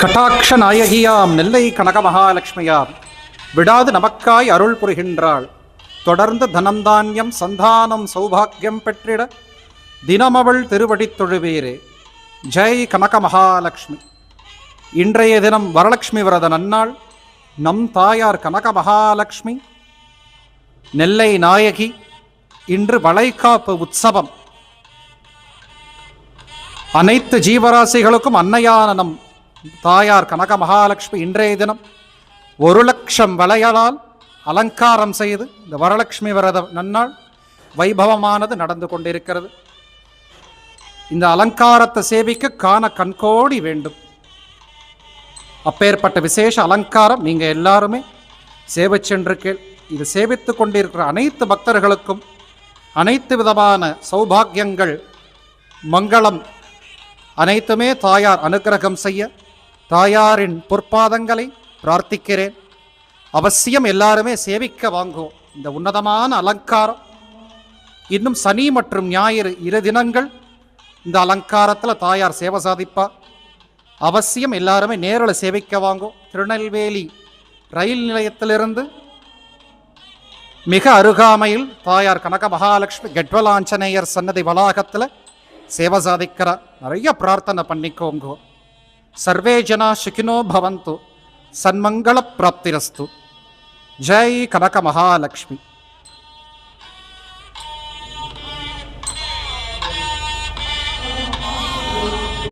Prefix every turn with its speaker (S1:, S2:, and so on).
S1: கட்டாட்ச நாயகியாம் நெல்லை கனக மகாலட்சுமியாம் விடாது நமக்காய் அருள் புரிகின்றாள். தொடர்ந்து தனந்தானியம் சந்தானம் சௌபாகியம் பெற்றிட தினமவள் திருவடித் தொழுவீரே. ஜெய் கனக மகாலட்சுமி. இன்றைய தினம் வரலட்சுமி விரத நன்னாள். நம் தாயார் கனக மகாலட்சுமி நெல்லை நாயகி இன்று வளைகாப்பு உற்சவம். அனைத்து ஜீவராசிகளுக்கும் அன்னையான நம் தாயார் கனக மகாலட்சுமி இன்றைய தினம் 1,00,000 வளையலால் அலங்காரம் செய்து இந்த வரலட்சுமி விரத நன்னாள் வைபவமானது நடந்து கொண்டிருக்கிறது. இந்த அலங்காரத்தை சேவிக்க காண கண்கோடி வேண்டும். அப்பேற்பட்ட விசேஷ அலங்காரம் நீங்கள் எல்லாருமே சேவிச்சென்றிருக்கீள். இது சேவித்து கொண்டிருக்கிற அனைத்து பக்தர்களுக்கும் அனைத்து விதமான சௌபாகியங்கள் மங்களம் அனைத்துமே தாயார் அனுக்கிரகம் செய்ய தாயாரின் பொற்பாதங்களை பிரார்த்திக்கிறேன். அவசியம் எல்லாருமே சேவிக்க வாங்குவோம் இந்த உன்னதமான அலங்காரம். இன்னும் சனி மற்றும் ஞாயிறு 2 தினங்கள் இந்த அலங்காரத்தில் தாயார் சேவை சாதிப்பா. அவசியம் எல்லாருமே நேரில் சேவிக்க வாங்கும். திருநெல்வேலி ரயில் நிலையத்திலிருந்து மிக அருகாமையில் தாயார் கனக மகாலட்சுமி கெட்வலாஞ்சநேயர் சன்னதி வளாகத்தில் சேவை சாதிக்கிறார். நிறைய பிரார்த்தனை பண்ணிக்கோங்க. சர்வே ஜனா சுகினோ பவந்து, சன்மங்கள பிராப்திரஸ்து. ஜெய் கனக மகாலட்சுமி.